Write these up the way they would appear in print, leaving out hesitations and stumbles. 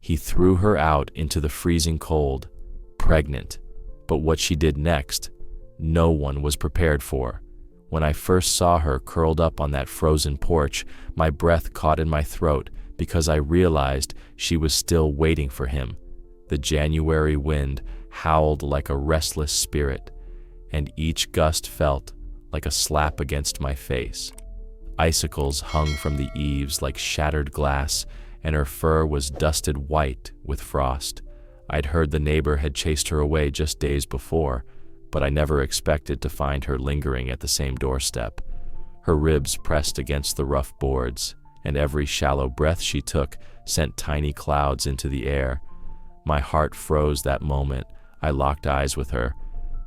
He threw her out into the freezing cold, pregnant. But what she did next, no one was prepared for. When I first saw her curled up on that frozen porch, my breath caught in my throat because I realized she was still waiting for him. The January wind howled like a restless spirit, and each gust felt like a slap against my face. Icicles hung from the eaves like shattered glass, and her fur was dusted white with frost. I'd heard the neighbor had chased her away just days before, but I never expected to find her lingering at the same doorstep. Her ribs pressed against the rough boards, and every shallow breath she took sent tiny clouds into the air. My heart froze that moment. I locked eyes with her.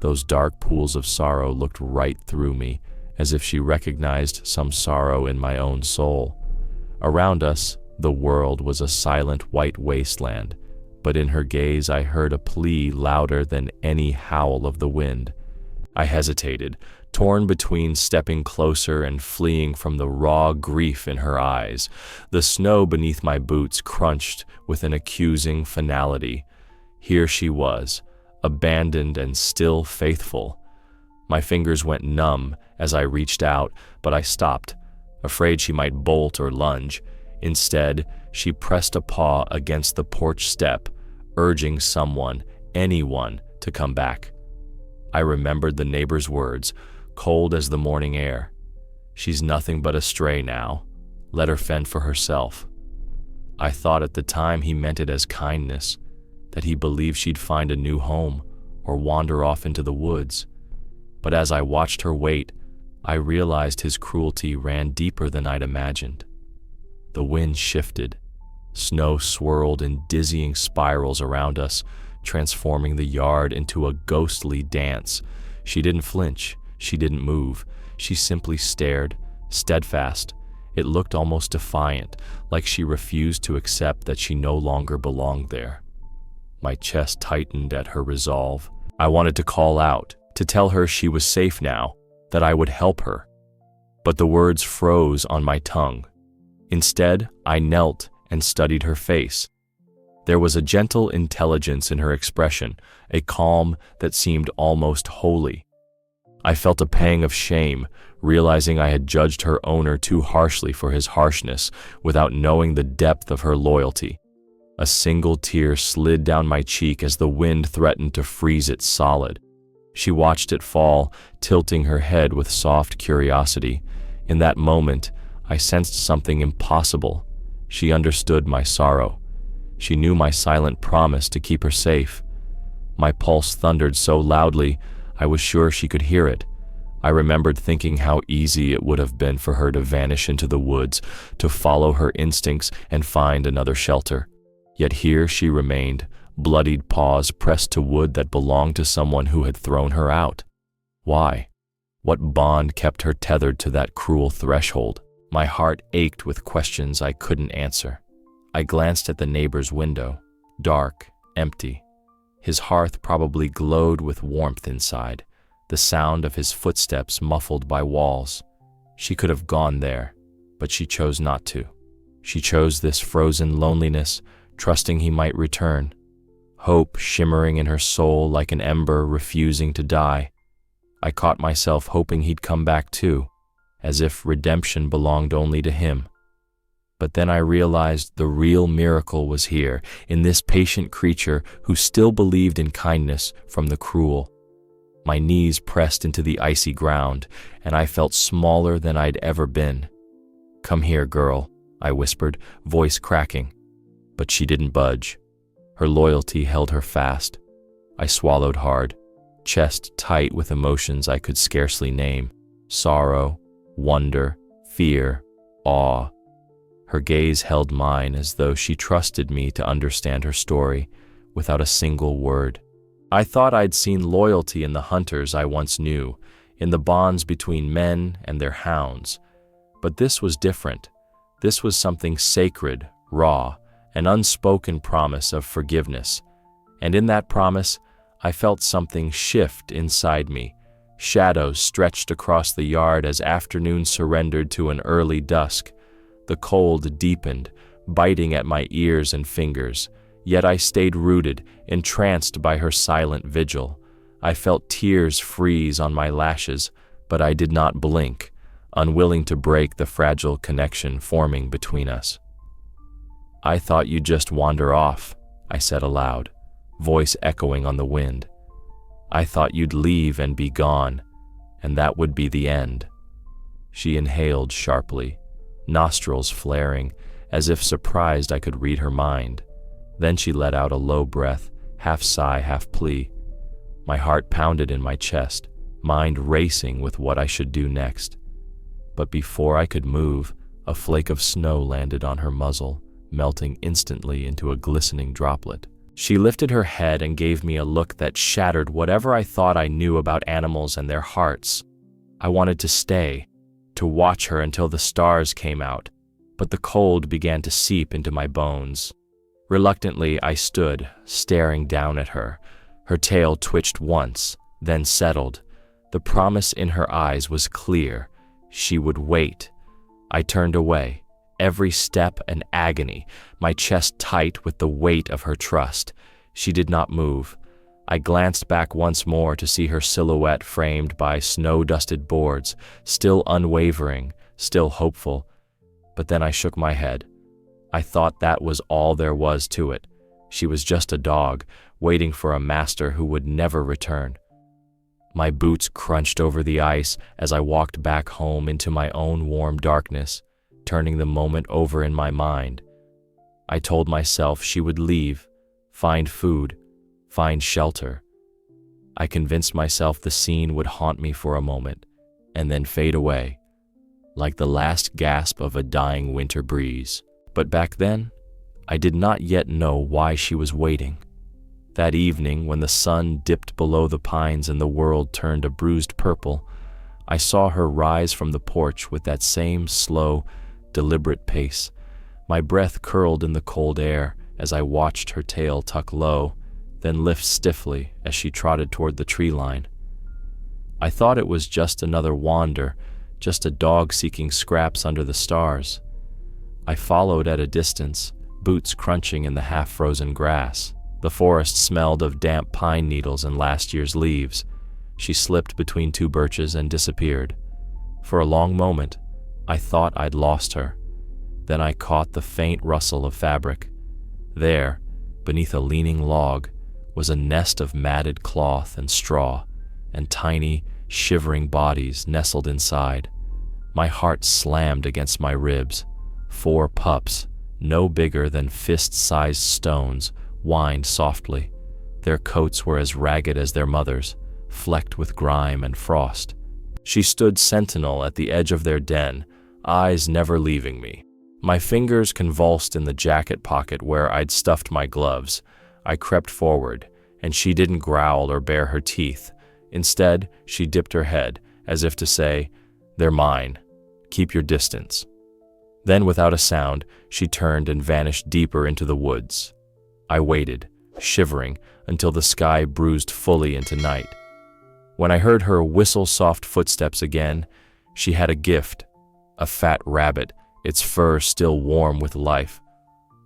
Those dark pools of sorrow looked right through me, as if she recognized some sorrow in my own soul. Around us, the world was a silent white wasteland, but in her gaze I heard a plea louder than any howl of the wind. I hesitated, torn between stepping closer and fleeing from the raw grief in her eyes. The snow beneath my boots crunched with an accusing finality. Here she was, abandoned and still faithful. My fingers went numb as I reached out, but I stopped, afraid she might bolt or lunge. Instead, she pressed a paw against the porch step, urging someone, anyone, to come back. I remembered the neighbor's words, cold as the morning air. She's nothing but a stray now. Let her fend for herself. I thought at the time he meant it as kindness, that he believed she'd find a new home or wander off into the woods. But as I watched her wait, I realized his cruelty ran deeper than I'd imagined. The wind shifted. Snow swirled in dizzying spirals around us, transforming the yard into a ghostly dance. She didn't flinch. She didn't move. She simply stared, steadfast. It looked almost defiant, like she refused to accept that she no longer belonged there. My chest tightened at her resolve. I wanted to call out, to tell her she was safe now, that I would help her. But the words froze on my tongue. Instead, I knelt and studied her face. There was a gentle intelligence in her expression, a calm that seemed almost holy. I felt a pang of shame, realizing I had judged her owner too harshly for his harshness, without knowing the depth of her loyalty. A single tear slid down my cheek as the wind threatened to freeze it solid. She watched it fall, tilting her head with soft curiosity. In that moment, I sensed something impossible. She understood my sorrow. She knew my silent promise to keep her safe. My pulse thundered so loudly, I was sure she could hear it. I remembered thinking how easy it would have been for her to vanish into the woods, to follow her instincts and find another shelter. Yet here she remained, bloodied paws pressed to wood that belonged to someone who had thrown her out. Why? What bond kept her tethered to that cruel threshold? My heart ached with questions I couldn't answer. I glanced at the neighbor's window, dark, empty. His hearth probably glowed with warmth inside, the sound of his footsteps muffled by walls. She could have gone there, but she chose not to. She chose this frozen loneliness, trusting he might return, hope shimmering in her soul like an ember refusing to die. I caught myself hoping he'd come back too, as if redemption belonged only to him. But then I realized the real miracle was here, in this patient creature who still believed in kindness from the cruel. My knees pressed into the icy ground, and I felt smaller than I'd ever been. "Come here, girl," I whispered, voice cracking. But she didn't budge. Her loyalty held her fast. I swallowed hard, chest tight with emotions I could scarcely name. Sorrow, wonder, fear, awe. Her gaze held mine as though she trusted me to understand her story without a single word. I thought I'd seen loyalty in the hunters I once knew, in the bonds between men and their hounds. But this was different. This was something sacred, raw, an unspoken promise of forgiveness. And in that promise, I felt something shift inside me. Shadows stretched across the yard as afternoon surrendered to an early dusk. The cold deepened, biting at my ears and fingers, Yet I stayed rooted, entranced by her silent vigil. I felt tears freeze on my lashes, but I did not blink, unwilling to break the fragile connection forming between us. "I thought you'd just wander off," I said aloud, voice echoing on the wind. "I thought you'd leave and be gone, and that would be the end." She inhaled sharply, nostrils flaring, as if surprised I could read her mind. Then she let out a low breath, half sigh, half plea. My heart pounded in my chest, mind racing with what I should do next. But before I could move, a flake of snow landed on her muzzle, melting instantly into a glistening droplet. She lifted her head and gave me a look that shattered whatever I thought I knew about animals and their hearts. I wanted to stay, to watch her until the stars came out, but the cold began to seep into my bones. Reluctantly, I stood, staring down at her. Her tail twitched once, then settled. The promise in her eyes was clear. She would wait. I turned away, every step an agony, my chest tight with the weight of her trust. She did not move. I glanced back once more to see her silhouette framed by snow-dusted boards, still unwavering, still hopeful. But then I shook my head. I thought that was all there was to it. She was just a dog, waiting for a master who would never return. My boots crunched over the ice as I walked back home into my own warm darkness, turning the moment over in my mind. I told myself she would leave, find food, find shelter. I convinced myself the scene would haunt me for a moment, and then fade away, like the last gasp of a dying winter breeze. But back then, I did not yet know why she was waiting. That evening, when the sun dipped below the pines and the world turned a bruised purple, I saw her rise from the porch with that same slow, deliberate pace. My breath curled in the cold air as I watched her tail tuck low, then lift stiffly as she trotted toward the tree line. I thought it was just another wander, just a dog seeking scraps under the stars. I followed at a distance, boots crunching in the half-frozen grass. The forest smelled of damp pine needles and last year's leaves. She slipped between two birches and disappeared. For a long moment, I thought I'd lost her. Then I caught the faint rustle of fabric. There, beneath a leaning log, was a nest of matted cloth and straw, and tiny, shivering bodies nestled inside. My heart slammed against my ribs. 4 pups, no bigger than fist-sized stones, whined softly. Their coats were as ragged as their mothers, flecked with grime and frost. She stood sentinel at the edge of their den, eyes never leaving me. My fingers convulsed in the jacket pocket where I'd stuffed my gloves. I crept forward, and she didn't growl or bare her teeth. Instead, she dipped her head, as if to say, "They're mine. Keep your distance." Then, without a sound, she turned and vanished deeper into the woods. I waited, shivering, until the sky bruised fully into night. When I heard her whistle soft footsteps again, she had a gift, a fat rabbit, its fur still warm with life.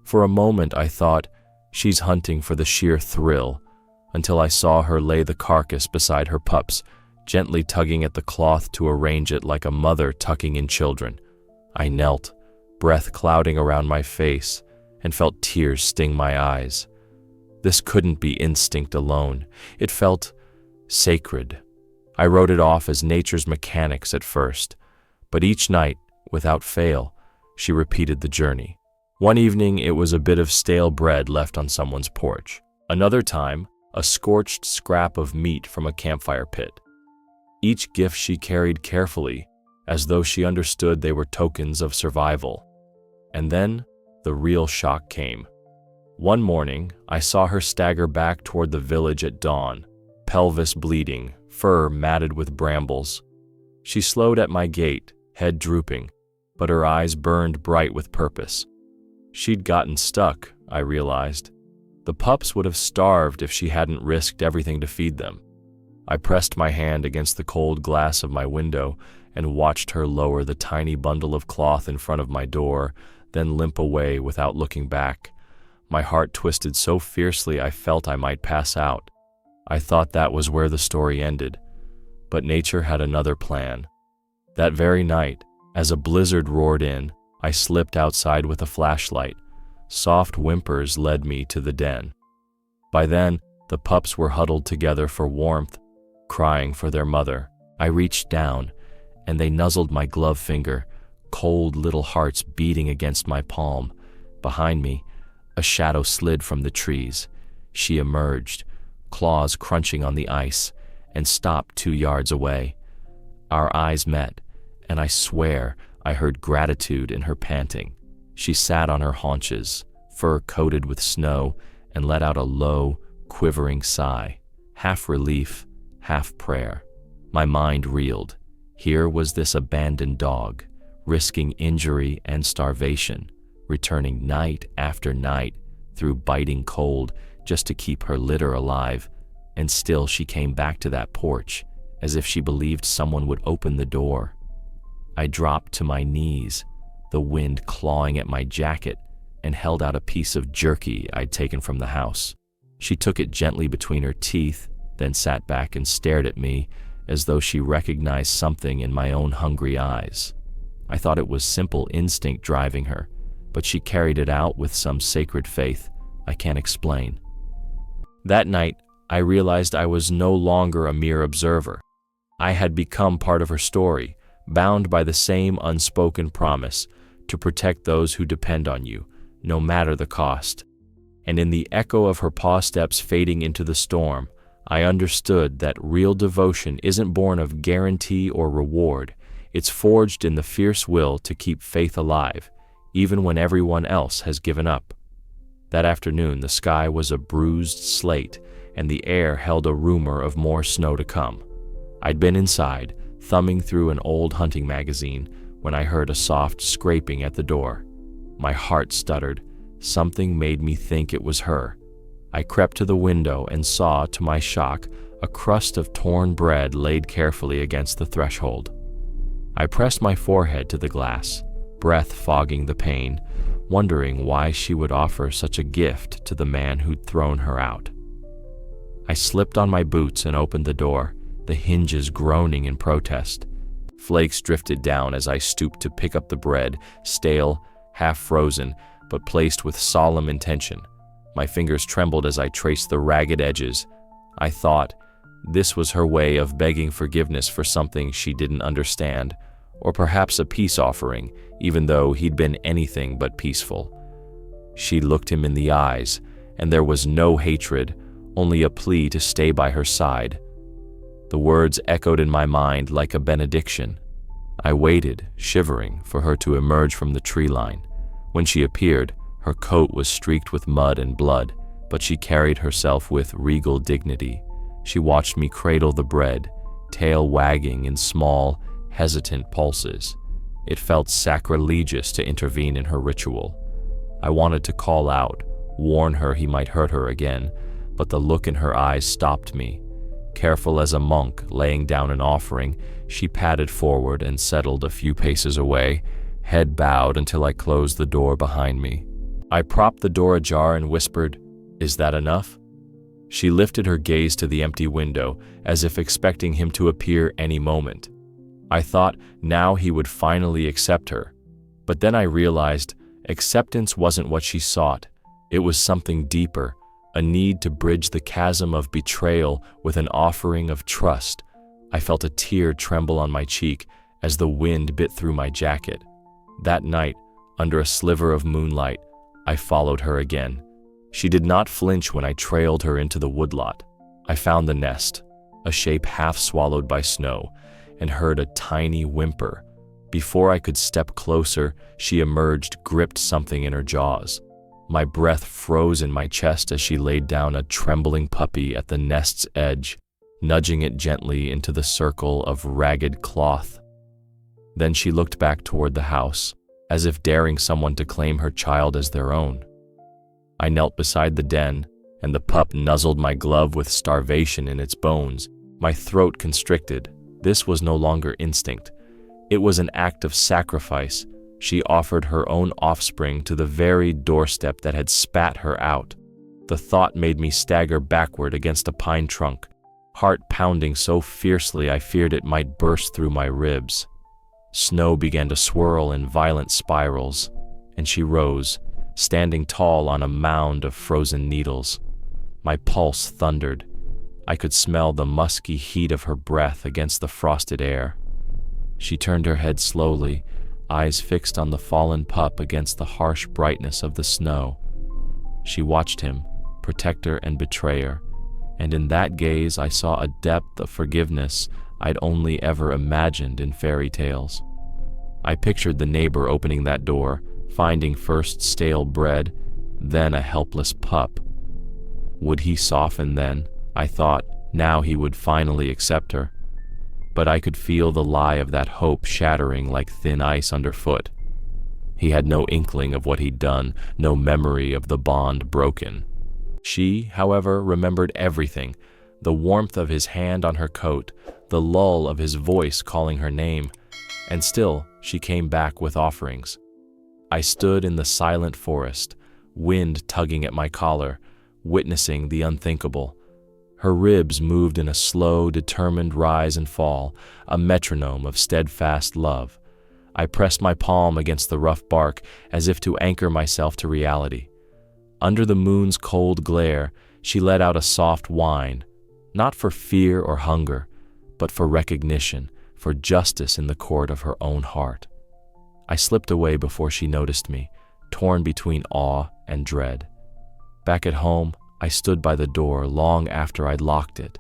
For a moment I thought, she's hunting for the sheer thrill, until I saw her lay the carcass beside her pups, gently tugging at the cloth to arrange it like a mother tucking in children. I knelt, breath clouding around my face, and felt tears sting my eyes. This couldn't be instinct alone. It felt sacred. I wrote it off as nature's mechanics at first, but each night, without fail, she repeated the journey. One evening, it was a bit of stale bread left on someone's porch. Another time, a scorched scrap of meat from a campfire pit. Each gift she carried carefully, as though she understood they were tokens of survival. And then, the real shock came. One morning, I saw her stagger back toward the village at dawn, pelvis bleeding, fur matted with brambles. She slowed at my gate, head drooping, but her eyes burned bright with purpose. She'd gotten stuck, I realized. The pups would have starved if she hadn't risked everything to feed them. I pressed my hand against the cold glass of my window and watched her lower the tiny bundle of cloth in front of my door, then limp away without looking back. My heart twisted so fiercely I felt I might pass out. I thought that was where the story ended, but nature had another plan. That very night, as a blizzard roared in, I slipped outside with a flashlight. Soft whimpers led me to the den. By then, the pups were huddled together for warmth, crying for their mother. I reached down, and they nuzzled my glove finger, cold little hearts beating against my palm. Behind me, a shadow slid from the trees. She emerged, claws crunching on the ice, and stopped 2 yards away. Our eyes met, and I swear I heard gratitude in her panting. She sat on her haunches, fur coated with snow, and let out a low, quivering sigh, half relief, half prayer. My mind reeled. Here was this abandoned dog, risking injury and starvation, returning night after night through biting cold just to keep her litter alive, and still she came back to that porch as if she believed someone would open the door. I dropped to my knees, the wind clawing at my jacket, and held out a piece of jerky I'd taken from the house. She took it gently between her teeth, then sat back and stared at me as though she recognized something in my own hungry eyes. I thought it was simple instinct driving her, but she carried it out with some sacred faith I can't explain. That night, I realized I was no longer a mere observer. I had become part of her story, bound by the same unspoken promise to protect those who depend on you, no matter the cost. And in the echo of her paw steps fading into the storm, I understood that real devotion isn't born of guarantee or reward. It's forged in the fierce will to keep faith alive, even when everyone else has given up. That afternoon, the sky was a bruised slate, and the air held a rumor of more snow to come. I'd been inside, thumbing through an old hunting magazine, when I heard a soft scraping at the door. My heart stuttered. Something made me think it was her. I crept to the window and saw, to my shock, a crust of torn bread laid carefully against the threshold. I pressed my forehead to the glass, breath fogging the pain, wondering why she would offer such a gift to the man who'd thrown her out. I slipped on my boots and opened the door, the hinges groaning in protest. Flakes drifted down as I stooped to pick up the bread, stale, half frozen, but placed with solemn intention. My fingers trembled as I traced the ragged edges. I thought this was her way of begging forgiveness for something she didn't understand, or perhaps a peace offering, even though he'd been anything but peaceful. She looked him in the eyes, and there was no hatred, only a plea to stay by her side. The words echoed in my mind like a benediction. I waited, shivering, for her to emerge from the tree line. When she appeared, her coat was streaked with mud and blood, but she carried herself with regal dignity. She watched me cradle the bread, tail wagging in small, hesitant pulses. It felt sacrilegious to intervene in her ritual. I wanted to call out, warn her he might hurt her again, but the look in her eyes stopped me. Careful as a monk laying down an offering, she padded forward and settled a few paces away, head bowed until I closed the door behind me. I propped the door ajar and whispered, "Is that enough?" She lifted her gaze to the empty window, as if expecting him to appear any moment. I thought now he would finally accept her. But then I realized acceptance wasn't what she sought. It was something deeper, a need to bridge the chasm of betrayal with an offering of trust. I felt a tear tremble on my cheek as the wind bit through my jacket. That night, under a sliver of moonlight, I followed her again. She did not flinch when I trailed her into the woodlot. I found the nest, a shape half swallowed by snow, and heard a tiny whimper. Before I could step closer, she emerged, gripped something in her jaws. My breath froze in my chest as she laid down a trembling puppy at the nest's edge, nudging it gently into the circle of ragged cloth. Then she looked back toward the house, as if daring someone to claim her child as their own. I knelt beside the den, and the pup nuzzled my glove with starvation in its bones. My throat constricted. This was no longer instinct. It was an act of sacrifice. She offered her own offspring to the very doorstep that had spat her out. The thought made me stagger backward against a pine trunk, heart pounding so fiercely I feared it might burst through my ribs. Snow began to swirl in violent spirals, and she rose, standing tall on a mound of frozen needles. My pulse thundered. I could smell the musky heat of her breath against the frosted air. She turned her head slowly, eyes fixed on the fallen pup against the harsh brightness of the snow. She watched him, protector and betrayer, and in that gaze I saw a depth of forgiveness I'd only ever imagined in fairy tales. I pictured the neighbor opening that door, finding first stale bread, then a helpless pup. Would he soften then? I thought, now he would finally accept her. But I could feel the lie of that hope shattering like thin ice underfoot. He had no inkling of what he'd done, no memory of the bond broken. She, however, remembered everything, the warmth of his hand on her coat, the lull of his voice calling her name, and still she came back with offerings. I stood in the silent forest, wind tugging at my collar, witnessing the unthinkable. Her ribs moved in a slow, determined rise and fall, a metronome of steadfast love. I pressed my palm against the rough bark as if to anchor myself to reality. Under the moon's cold glare, she let out a soft whine, not for fear or hunger, but for recognition, for justice in the court of her own heart. I slipped away before she noticed me, torn between awe and dread. Back at home, I stood by the door long after I'd locked it,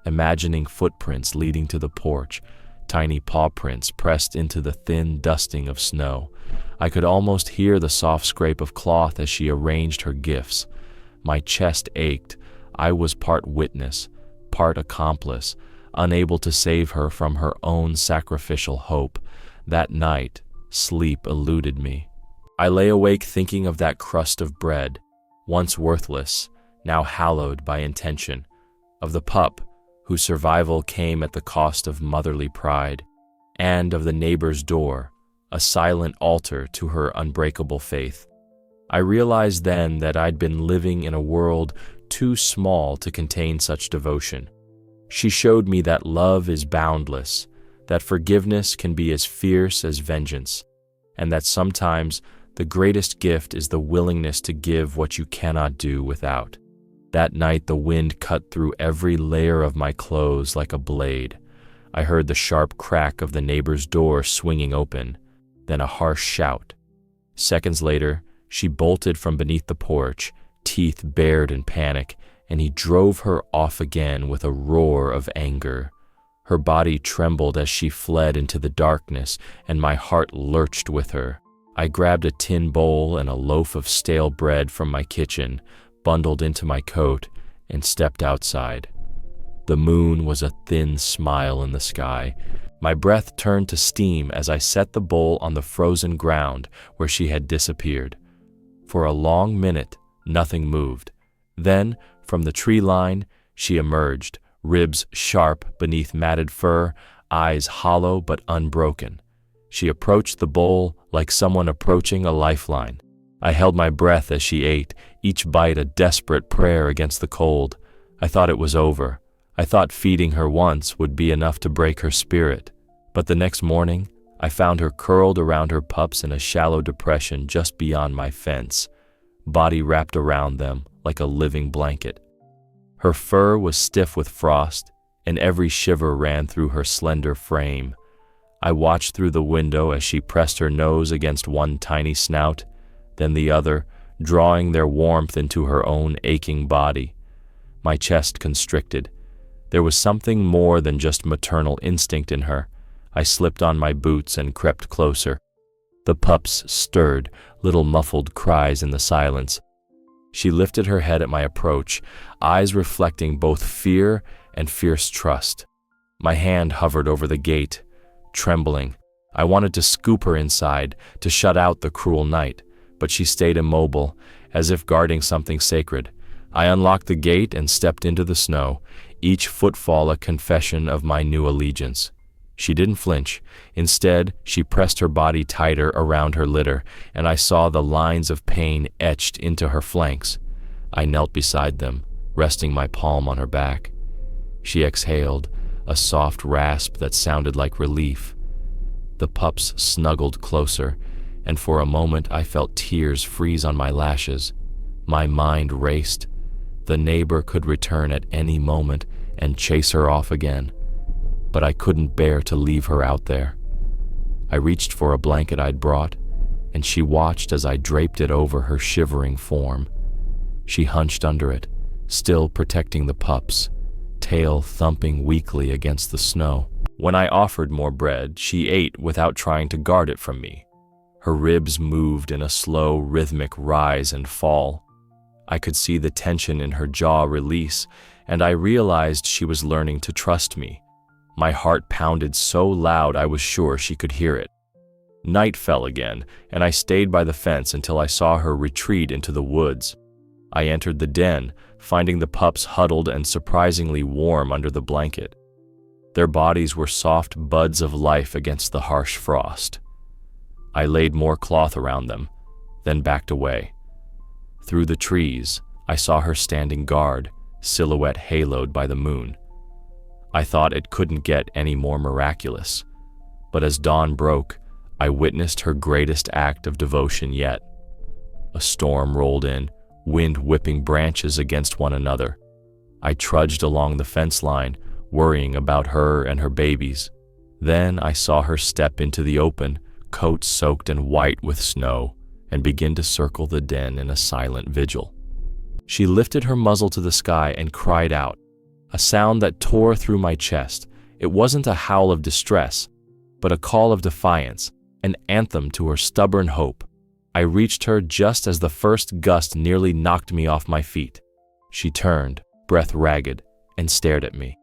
imagining footprints leading to the porch, tiny paw prints pressed into the thin dusting of snow. I could almost hear the soft scrape of cloth as she arranged her gifts. My chest ached. I was part witness, part accomplice, unable to save her from her own sacrificial hope. That night, sleep eluded me. I lay awake thinking of that crust of bread, once worthless, now hallowed by intention, of the pup whose survival came at the cost of motherly pride, and of the neighbor's door, a silent altar to her unbreakable faith. I realized then that I'd been living in a world too small to contain such devotion. She showed me that love is boundless, that forgiveness can be as fierce as vengeance, and that sometimes the greatest gift is the willingness to give what you cannot do without. That night the wind cut through every layer of my clothes like a blade. I heard the sharp crack of the neighbor's door swinging open, then a harsh shout. Seconds later, she bolted from beneath the porch, teeth bared in panic, and he drove her off again with a roar of anger. Her body trembled as she fled into the darkness, and my heart lurched with her. I grabbed a tin bowl and a loaf of stale bread from my kitchen, bundled into my coat, and stepped outside. The moon was a thin smile in the sky. My breath turned to steam as I set the bowl on the frozen ground where she had disappeared. For a long minute, nothing moved. Then, from the tree line, she emerged, ribs sharp beneath matted fur, eyes hollow but unbroken. She approached the bowl like someone approaching a lifeline. I held my breath as she ate, each bite a desperate prayer against the cold. I thought it was over. I thought feeding her once would be enough to break her spirit. But the next morning, I found her curled around her pups in a shallow depression just beyond my fence, body wrapped around them like a living blanket. Her fur was stiff with frost, and every shiver ran through her slender frame. I watched through the window as she pressed her nose against one tiny snout, then the other, drawing their warmth into her own aching body. My chest constricted. There was something more than just maternal instinct in her. I slipped on my boots and crept closer. The pups stirred, little muffled cries in the silence. She lifted her head at my approach, eyes reflecting both fear and fierce trust. My hand hovered over the gate, trembling. I wanted to scoop her inside, to shut out the cruel night, but she stayed immobile, as if guarding something sacred. I unlocked the gate and stepped into the snow, each footfall a confession of my new allegiance. She didn't flinch. Instead, she pressed her body tighter around her litter, and I saw the lines of pain etched into her flanks. I knelt beside them, resting my palm on her back. She exhaled, a soft rasp that sounded like relief. The pups snuggled closer, and for a moment I felt tears freeze on my lashes. My mind raced. The neighbor could return at any moment and chase her off again, but I couldn't bear to leave her out there. I reached for a blanket I'd brought, and she watched as I draped it over her shivering form. She hunched under it, still protecting the pups, tail thumping weakly against the snow. When I offered more bread, she ate without trying to guard it from me. Her ribs moved in a slow, rhythmic rise and fall. I could see the tension in her jaw release, and I realized she was learning to trust me. My heart pounded so loud I was sure she could hear it. Night fell again, and I stayed by the fence until I saw her retreat into the woods. I entered the den, finding the pups huddled and surprisingly warm under the blanket. Their bodies were soft buds of life against the harsh frost. I laid more cloth around them, then backed away. Through the trees, I saw her standing guard, silhouette haloed by the moon. I thought it couldn't get any more miraculous, but as dawn broke, I witnessed her greatest act of devotion yet. A storm rolled in, wind whipping branches against one another. I trudged along the fence line, worrying about her and her babies. Then I saw her step into the open, coat soaked and white with snow, and begin to circle the den in a silent vigil. She lifted her muzzle to the sky and cried out, a sound that tore through my chest. It wasn't a howl of distress, but a call of defiance, an anthem to her stubborn hope. I reached her just as the first gust nearly knocked me off my feet. She turned, breath ragged, and stared at me.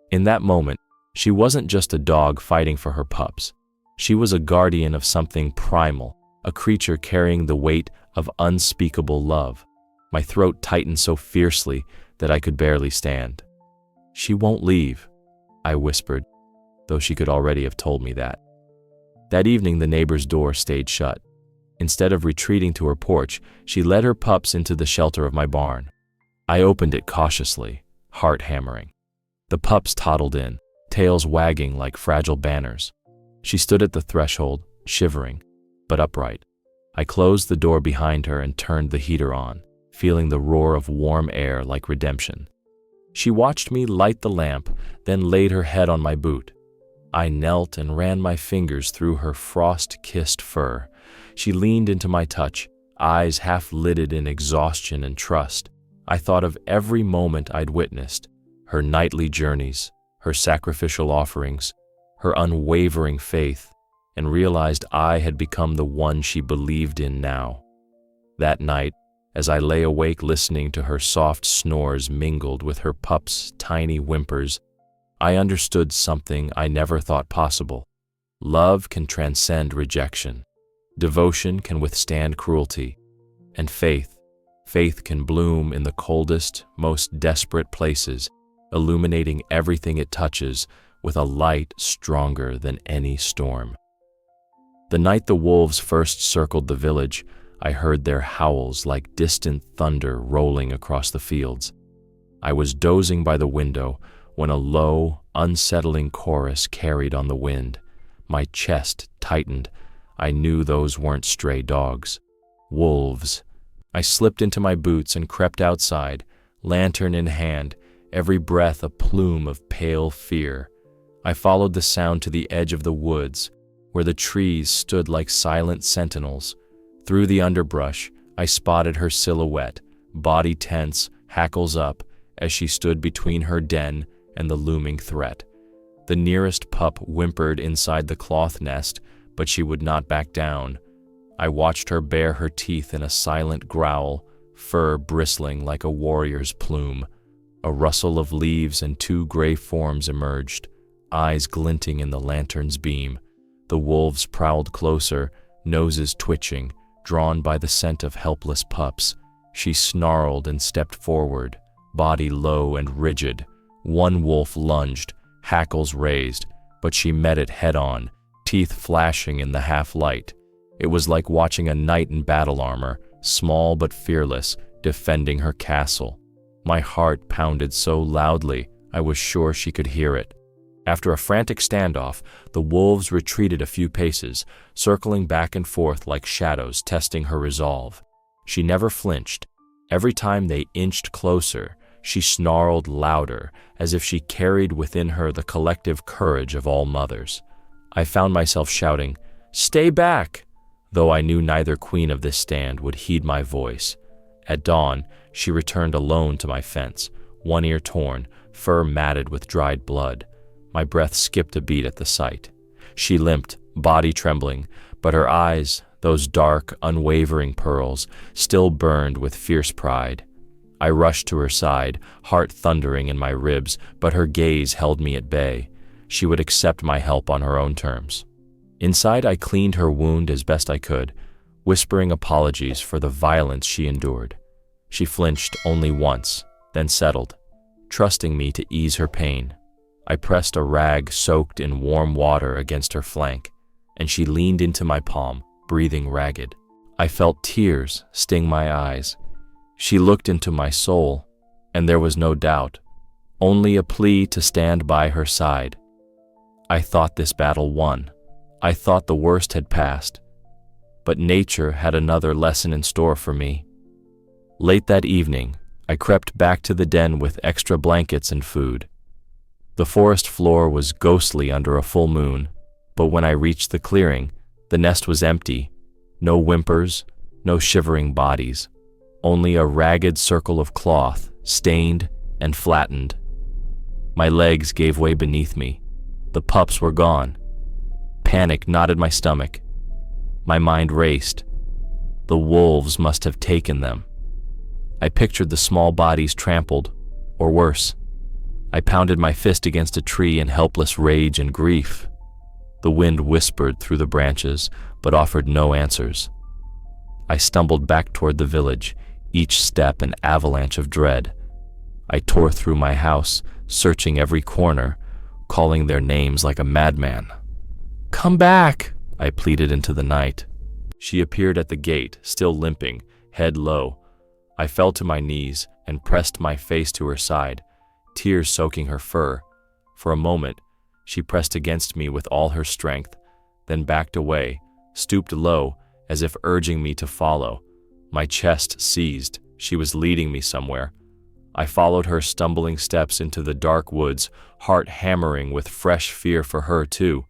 In that moment, she wasn't just a dog fighting for her pups. She was a guardian of something primal, a creature carrying the weight of unspeakable love. My throat tightened so fiercely that I could barely stand. "She won't leave," I whispered, though she could already have told me that. That evening, the neighbor's door stayed shut. Instead of retreating to her porch, she led her pups into the shelter of my barn. I opened it cautiously, heart hammering. The pups toddled in, tails wagging like fragile banners. She stood at the threshold, shivering, but upright. I closed the door behind her and turned the heater on, feeling the roar of warm air like redemption. She watched me light the lamp, then laid her head on my boot. I knelt and ran my fingers through her frost-kissed fur. She leaned into my touch, eyes half-lidded in exhaustion and trust. I thought of every moment I'd witnessed, her nightly journeys, her sacrificial offerings, her unwavering faith, and realized I had become the one she believed in now. That night, as I lay awake listening to her soft snores mingled with her pups' tiny whimpers, I understood something I never thought possible. Love can transcend rejection. Devotion can withstand cruelty. And faith can bloom in the coldest, most desperate places, illuminating everything it touches with a light stronger than any storm. The night the wolves first circled the village, I heard their howls like distant thunder rolling across the fields. I was dozing by the window when a low, unsettling chorus carried on the wind. My chest tightened. I knew those weren't stray dogs. Wolves. I slipped into my boots and crept outside, lantern in hand, every breath a plume of pale fear. I followed the sound to the edge of the woods, where the trees stood like silent sentinels. Through the underbrush, I spotted her silhouette, body tense, hackles up, as she stood between her den and the looming threat. The nearest pup whimpered inside the cloth nest, but she would not back down. I watched her bare her teeth in a silent growl, fur bristling like a warrior's plume. A rustle of leaves and two gray forms emerged, eyes glinting in the lantern's beam. The wolves prowled closer, noses twitching, drawn by the scent of helpless pups. She snarled and stepped forward, body low and rigid. One wolf lunged, hackles raised, but she met it head-on, teeth flashing in the half-light. It was like watching a knight in battle armor, small but fearless, defending her castle. My heart pounded so loudly I was sure she could hear it. After a frantic standoff, the wolves retreated a few paces, circling back and forth like shadows, testing her resolve. She never flinched. Every time they inched closer, she snarled louder, as if she carried within her the collective courage of all mothers. I found myself shouting, "Stay back!" though I knew neither queen of this stand would heed my voice. At dawn, she returned alone to my fence, one ear torn, fur matted with dried blood. My breath skipped a beat at the sight. She limped, body trembling, but her eyes, those dark, unwavering pearls, still burned with fierce pride. I rushed to her side, heart thundering in my ribs, but her gaze held me at bay. She would accept my help on her own terms. Inside, I cleaned her wound as best I could, whispering apologies for the violence she endured. She flinched only once, then settled, trusting me to ease her pain. I pressed a rag soaked in warm water against her flank, and she leaned into my palm, breathing ragged. I felt tears sting my eyes. She looked into my soul, and there was no doubt, only a plea to stand by her side. I thought this battle won. I thought the worst had passed. But nature had another lesson in store for me. Late that evening, I crept back to the den with extra blankets and food. The forest floor was ghostly under a full moon, but when I reached the clearing, the nest was empty. No whimpers, no shivering bodies, only a ragged circle of cloth, stained and flattened. My legs gave way beneath me. The pups were gone. Panic knotted my stomach. My mind raced. The wolves must have taken them. I pictured the small bodies trampled, or worse. I pounded my fist against a tree in helpless rage and grief. The wind whispered through the branches, but offered no answers. I stumbled back toward the village, each step an avalanche of dread. I tore through my house, searching every corner, calling their names like a madman. "Come back!" I pleaded into the night. She appeared at the gate, still limping, head low. I fell to my knees and pressed my face to her side, tears soaking her fur. For a moment, she pressed against me with all her strength, then backed away, stooped low, as if urging me to follow. My chest seized. She was leading me somewhere. I followed her stumbling steps into the dark woods, heart hammering with fresh fear for her too.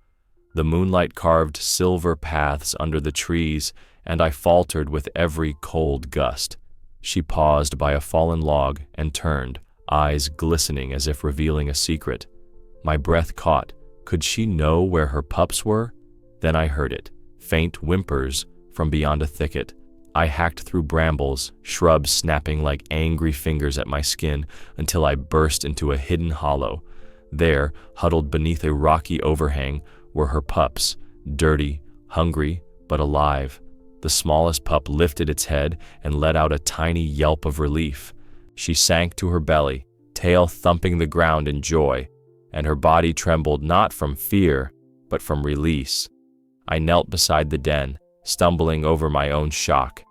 The moonlight carved silver paths under the trees, and I faltered with every cold gust. She paused by a fallen log and turned, eyes glistening as if revealing a secret. My breath caught. Could she know where her pups were? Then I heard it, faint whimpers from beyond a thicket. I hacked through brambles, shrubs snapping like angry fingers at my skin until I burst into a hidden hollow. There, huddled beneath a rocky overhang, were her pups, dirty, hungry, but alive. The smallest pup lifted its head and let out a tiny yelp of relief. She sank to her belly, tail thumping the ground in joy, and her body trembled not from fear, but from release. I knelt beside the den, stumbling over my own shock.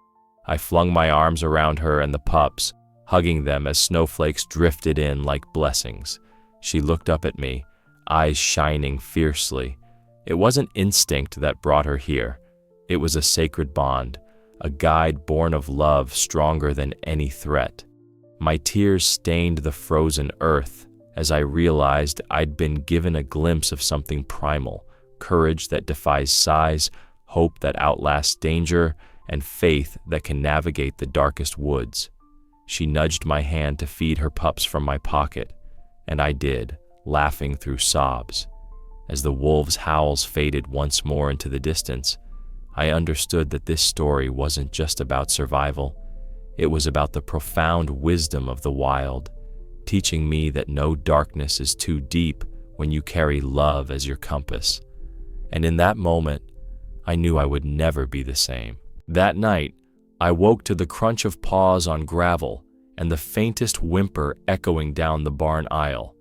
I flung my arms around her and the pups, hugging them as snowflakes drifted in like blessings. She looked up at me, eyes shining fiercely. It wasn't instinct that brought her here. It was a sacred bond, a guide born of love stronger than any threat. My tears stained the frozen earth as I realized I'd been given a glimpse of something primal, courage that defies size, hope that outlasts danger, and faith that can navigate the darkest woods. She nudged my hand to feed her pups from my pocket, and I did, laughing through sobs. As the wolves' howls faded once more into the distance, I understood that this story wasn't just about survival. It was about the profound wisdom of the wild, teaching me that no darkness is too deep when you carry love as your compass. And in that moment, I knew I would never be the same. That night, I woke to the crunch of paws on gravel and the faintest whimper echoing down the barn aisle.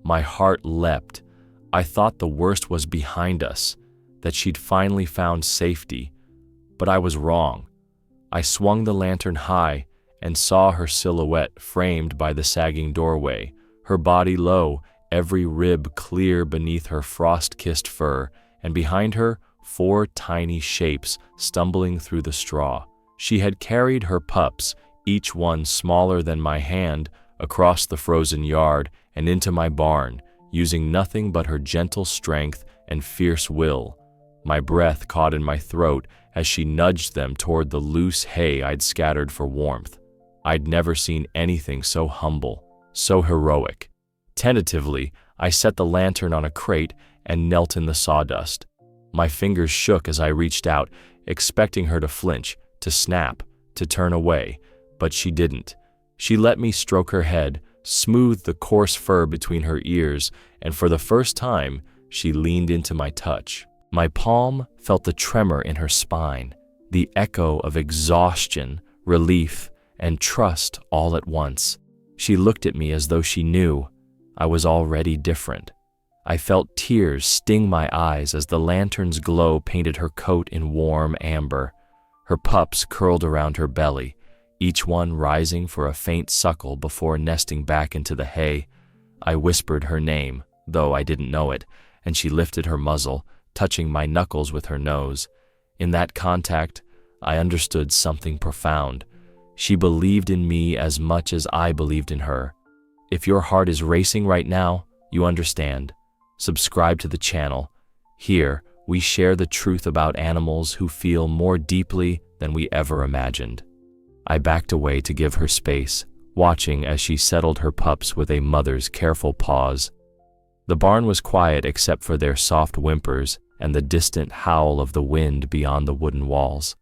My heart leapt. I thought the worst was behind us, that she'd finally found safety, but I was wrong. I swung the lantern high and saw her silhouette framed by the sagging doorway, her body low, every rib clear beneath her frost-kissed fur, and behind her, 4 tiny shapes stumbling through the straw. She had carried her pups, each one smaller than my hand, across the frozen yard and into my barn, using nothing but her gentle strength and fierce will. My breath caught in my throat as she nudged them toward the loose hay I'd scattered for warmth. I'd never seen anything so humble, so heroic. Tentatively, I set the lantern on a crate and knelt in the sawdust. My fingers shook as I reached out, expecting her to flinch, to snap, to turn away, but she didn't. She let me stroke her head, smoothed the coarse fur between her ears, and for the first time, she leaned into my touch. My palm felt the tremor in her spine, the echo of exhaustion, relief, and trust all at once. She looked at me as though she knew I was already different. I felt tears sting my eyes as the lantern's glow painted her coat in warm amber. Her pups curled around her belly, each one rising for a faint suckle before nesting back into the hay. I whispered her name, though I didn't know it, and she lifted her muzzle, touching my knuckles with her nose. In that contact, I understood something profound. She believed in me as much as I believed in her. If your heart is racing right now, you understand. Subscribe to the channel. Here, we share the truth about animals who feel more deeply than we ever imagined. I backed away to give her space, watching as she settled her pups with a mother's careful pause. The barn was quiet except for their soft whimpers and the distant howl of the wind beyond the wooden walls.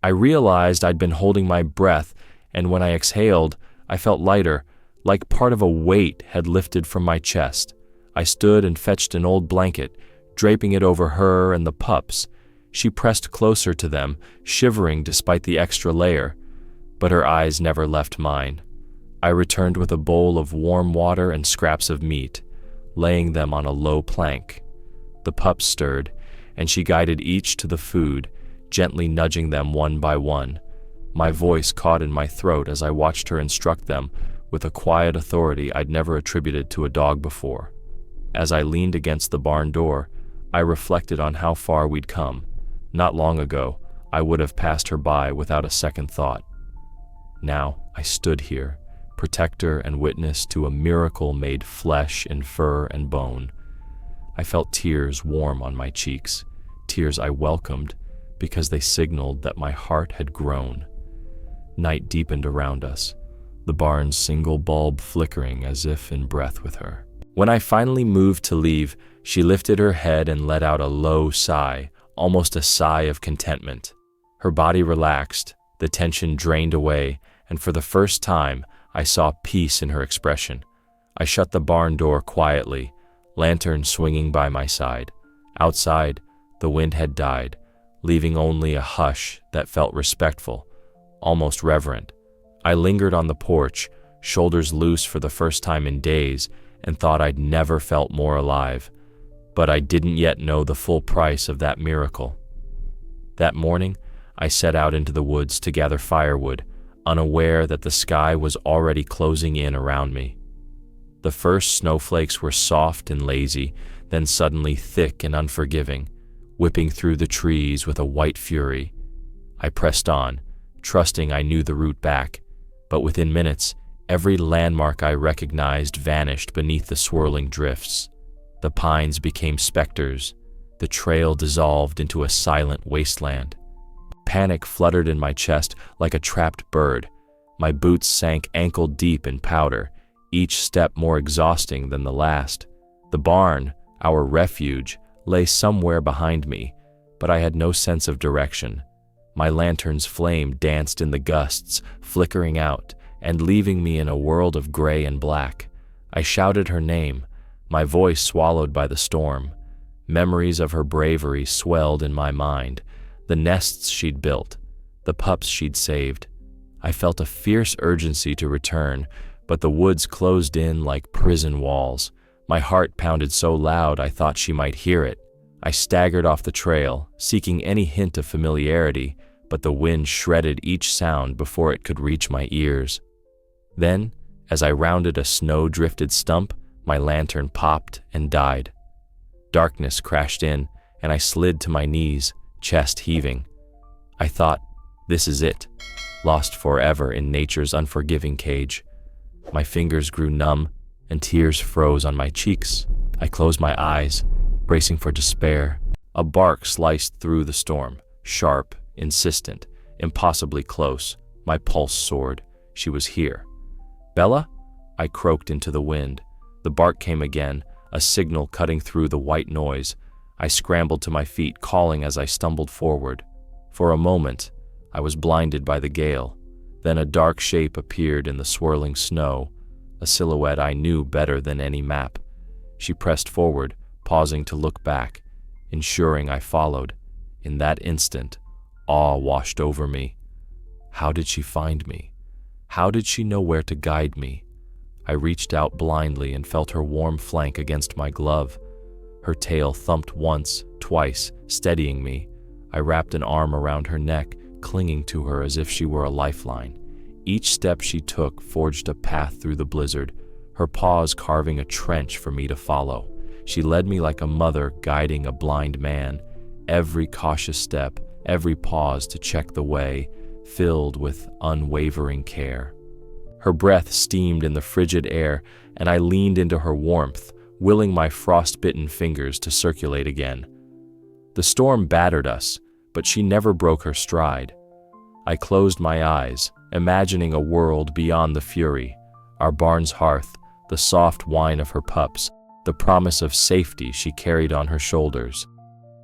I realized I'd been holding my breath, and when I exhaled, I felt lighter, like part of a weight had lifted from my chest. I stood and fetched an old blanket, draping it over her and the pups. She pressed closer to them, shivering despite the extra layer, but her eyes never left mine. I returned with a bowl of warm water and scraps of meat, laying them on a low plank. The pups stirred, and she guided each to the food, gently nudging them one by one. My voice caught in my throat as I watched her instruct them with a quiet authority I'd never attributed to a dog before. As I leaned against the barn door, I reflected on how far we'd come. Not long ago, I would have passed her by without a second thought. Now, I stood here, protector and witness to a miracle made flesh and fur and bone. I felt tears warm on my cheeks, tears I welcomed because they signaled that my heart had grown. Night deepened around us, the barn's single bulb flickering as if in breath with her. When I finally moved to leave, she lifted her head and let out a low sigh, almost a sigh of contentment. Her body relaxed, the tension drained away, and for the first time, I saw peace in her expression. I shut the barn door quietly, lantern swinging by my side. Outside, the wind had died, leaving only a hush that felt respectful, almost reverent. I lingered on the porch, shoulders loose for the first time in days, and thought I'd never felt more alive. But I didn't yet know the full price of that miracle. That morning, I set out into the woods to gather firewood, unaware that the sky was already closing in around me. The first snowflakes were soft and lazy, then suddenly thick and unforgiving, whipping through the trees with a white fury. I pressed on, trusting I knew the route back, but within minutes, every landmark I recognized vanished beneath the swirling drifts. The pines became specters. The trail dissolved into a silent wasteland. Panic fluttered in my chest like a trapped bird. My boots sank ankle-deep in powder, each step more exhausting than the last. The barn, our refuge, lay somewhere behind me, but I had no sense of direction. My lantern's flame danced in the gusts, flickering out, and leaving me in a world of gray and black. I shouted her name, my voice swallowed by the storm. Memories of her bravery swelled in my mind, the nests she'd built, the pups she'd saved. I felt a fierce urgency to return, but the woods closed in like prison walls. My heart pounded so loud I thought she might hear it. I staggered off the trail, seeking any hint of familiarity, but the wind shredded each sound before it could reach my ears. Then, as I rounded a snow-drifted stump, my lantern popped and died. Darkness crashed in, and I slid to my knees, chest heaving. I thought, this is it, lost forever in nature's unforgiving cage. My fingers grew numb, and tears froze on my cheeks. I closed my eyes, bracing for despair. A bark sliced through the storm, sharp, insistent, impossibly close. My pulse soared. She was here. "Bella?" I croaked into the wind. The bark came again, a signal cutting through the white noise. I scrambled to my feet, calling as I stumbled forward. For a moment, I was blinded by the gale. Then a dark shape appeared in the swirling snow, a silhouette I knew better than any map. She pressed forward, pausing to look back, ensuring I followed. In that instant, awe washed over me. How did she find me? How did she know where to guide me? I reached out blindly and felt her warm flank against my glove. Her tail thumped once, twice, steadying me. I wrapped an arm around her neck, clinging to her as if she were a lifeline. Each step she took forged a path through the blizzard, her paws carving a trench for me to follow. She led me like a mother guiding a blind man, every cautious step, every pause to check the way, filled with unwavering care. Her breath steamed in the frigid air, and I leaned into her warmth, willing my frost-bitten fingers to circulate again. The storm battered us, but she never broke her stride. I closed my eyes, imagining a world beyond the fury, our barn's hearth, the soft whine of her pups, the promise of safety she carried on her shoulders.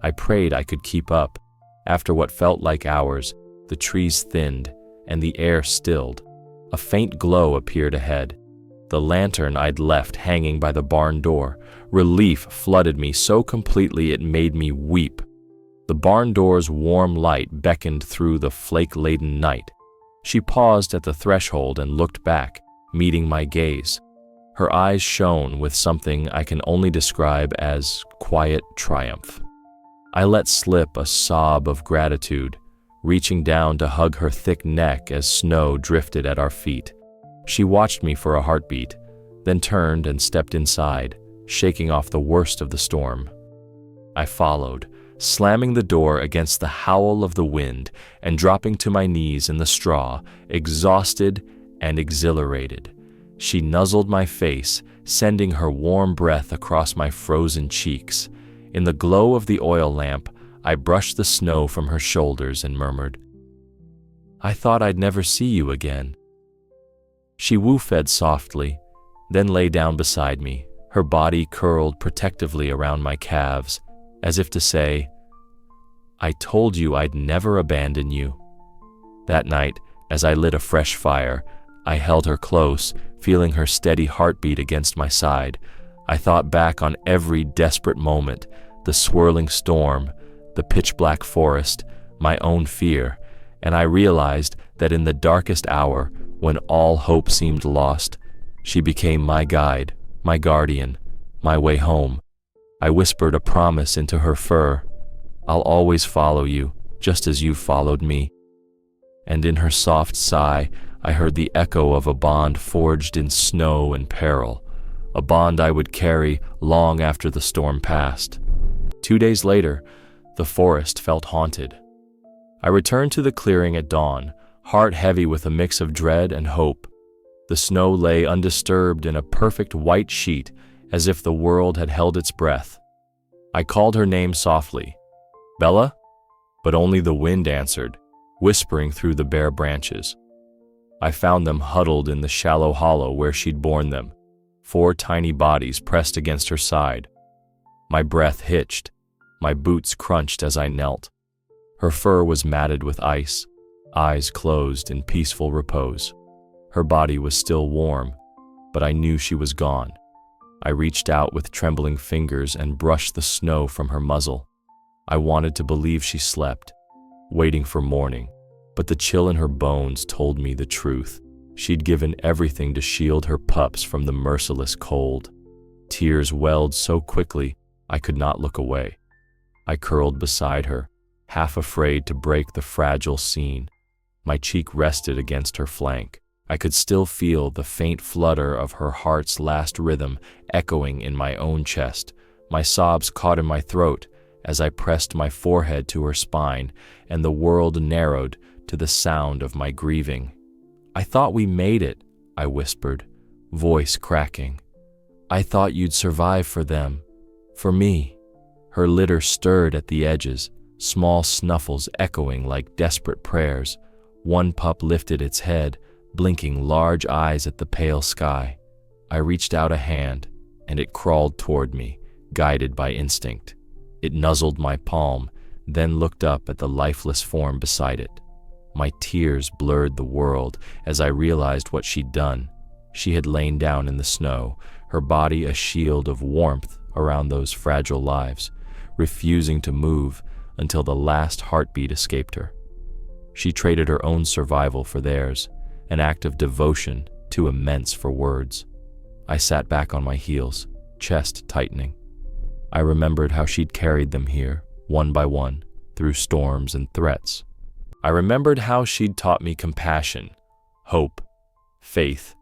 I prayed I could keep up. After what felt like hours, the trees thinned and the air stilled. A faint glow appeared ahead. The lantern I'd left hanging by the barn door. Relief flooded me so completely it made me weep. The barn door's warm light beckoned through the flake-laden night. She paused at the threshold and looked back, meeting my gaze. Her eyes shone with something I can only describe as quiet triumph. I let slip a sob of gratitude, reaching down to hug her thick neck as snow drifted at our feet. She watched me for a heartbeat, then turned and stepped inside, shaking off the worst of the storm. I followed, slamming the door against the howl of the wind and dropping to my knees in the straw, exhausted and exhilarated. She nuzzled my face, sending her warm breath across my frozen cheeks. In the glow of the oil lamp, I brushed the snow from her shoulders and murmured, "I thought I'd never see you again." She woo-fed softly, then lay down beside me, her body curled protectively around my calves, as if to say, "I told you I'd never abandon you." That night, as I lit a fresh fire, I held her close, feeling her steady heartbeat against my side. I thought back on every desperate moment, the swirling storm, the pitch-black forest, my own fear, and I realized that in the darkest hour, when all hope seemed lost, she became my guide, my guardian, my way home. I whispered a promise into her fur. "I'll always follow you, just as you've followed me." And in her soft sigh, I heard the echo of a bond forged in snow and peril, a bond I would carry long after the storm passed. 2 days later, the forest felt haunted. I returned to the clearing at dawn, heart heavy with a mix of dread and hope. The snow lay undisturbed in a perfect white sheet, as if the world had held its breath. I called her name softly, "Bella?" But only the wind answered, whispering through the bare branches. I found them huddled in the shallow hollow where she'd borne them, 4 tiny bodies pressed against her side. My breath hitched, my boots crunched as I knelt. Her fur was matted with ice, eyes closed in peaceful repose. Her body was still warm, but I knew she was gone. I reached out with trembling fingers and brushed the snow from her muzzle. I wanted to believe she slept, waiting for morning, but the chill in her bones told me the truth. She'd given everything to shield her pups from the merciless cold. Tears welled so quickly I could not look away. I curled beside her, half afraid to break the fragile scene. My cheek rested against her flank. I could still feel the faint flutter of her heart's last rhythm echoing in my own chest. My sobs caught in my throat as I pressed my forehead to her spine, and the world narrowed to the sound of my grieving. "I thought we made it," I whispered, voice cracking. "I thought you'd survive for them, for me." Her litter stirred at the edges, small snuffles echoing like desperate prayers. One pup lifted its head, blinking large eyes at the pale sky. I reached out a hand, and it crawled toward me, guided by instinct. It nuzzled my palm, then looked up at the lifeless form beside it. My tears blurred the world as I realized what she'd done. She had lain down in the snow, her body a shield of warmth around those fragile lives, refusing to move until the last heartbeat escaped her. She traded her own survival for theirs, an act of devotion too immense for words. I sat back on my heels, chest tightening. I remembered how she'd carried them here, one by one, through storms and threats. I remembered how she'd taught me compassion, hope, faith,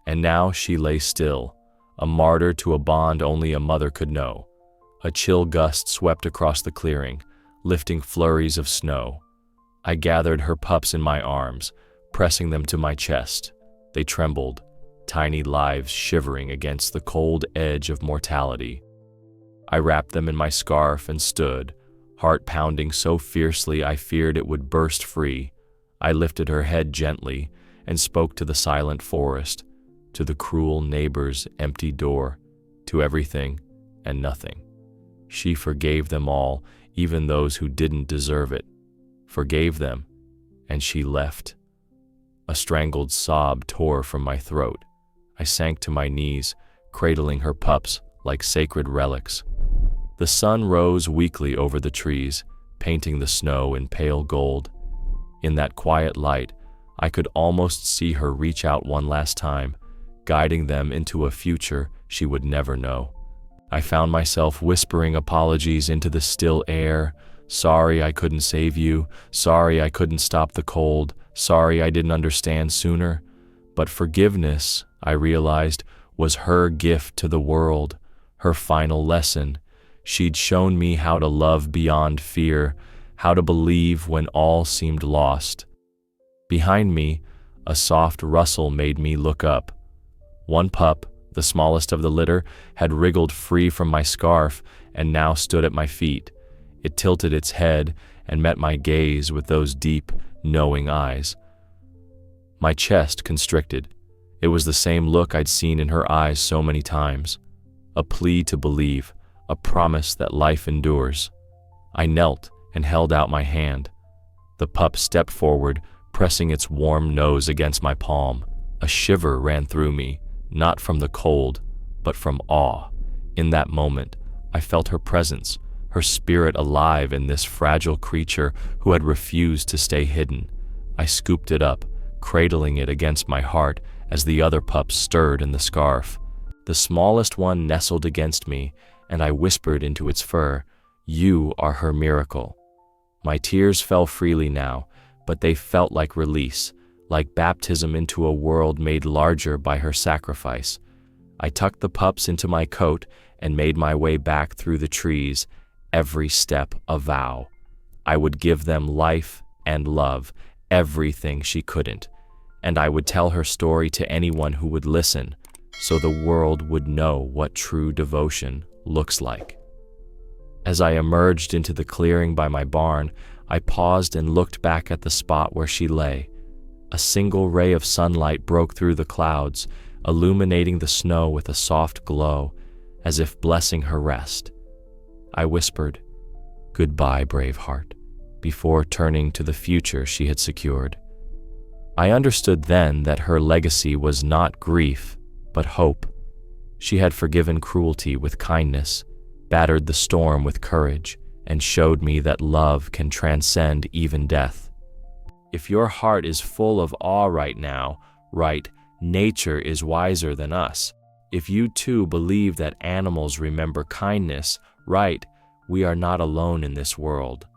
and now she lay still, a martyr to a bond only a mother could know. A chill gust swept across the clearing, lifting flurries of snow. I gathered her pups in my arms, pressing them to my chest. They trembled, tiny lives shivering against the cold edge of mortality. I wrapped them in my scarf and stood, heart pounding so fiercely I feared it would burst free. I lifted her head gently and spoke to the silent forest, to the cruel neighbor's empty door, to everything and nothing. She forgave them all, even those who didn't deserve it. Forgave them, and she left. A strangled sob tore from my throat. I sank to my knees, cradling her pups like sacred relics. The sun rose weakly over the trees, painting the snow in pale gold. In that quiet light, I could almost see her reach out one last time, guiding them into a future she would never know. I found myself whispering apologies into the still air. Sorry I couldn't save you. Sorry I couldn't stop the cold. Sorry I didn't understand sooner. But forgiveness, I realized, was her gift to the world, her final lesson. She'd shown me how to love beyond fear, how to believe when all seemed lost. Behind me, a soft rustle made me look up. One pup, the smallest of the litter, had wriggled free from my scarf and now stood at my feet. It tilted its head and met my gaze with those deep, knowing eyes. My chest constricted. It was the same look I'd seen in her eyes so many times. A plea to believe, a promise that life endures. I knelt and held out my hand. The pup stepped forward, pressing its warm nose against my palm. A shiver ran through me, not from the cold, but from awe. In that moment, I felt her presence, her spirit alive in this fragile creature who had refused to stay hidden. I scooped it up, cradling it against my heart as the other pups stirred in the scarf. The smallest one nestled against me, and I whispered into its fur, "You are her miracle." My tears fell freely now, but they felt like release, like baptism into a world made larger by her sacrifice. I tucked the pups into my coat and made my way back through the trees, every step a vow. I would give them life and love, everything she couldn't, and I would tell her story to anyone who would listen, so the world would know what true devotion looks like. As I emerged into the clearing by my barn, I paused and looked back at the spot where she lay. A single ray of sunlight broke through the clouds, illuminating the snow with a soft glow, as if blessing her rest. I whispered, "Goodbye, brave heart," before turning to the future she had secured. I understood then that her legacy was not grief, but hope. She had forgiven cruelty with kindness, battered the storm with courage, and showed me that love can transcend even death. If your heart is full of awe right now, write, "Nature is wiser than us." If you too believe that animals remember kindness, right, we are not alone in this world.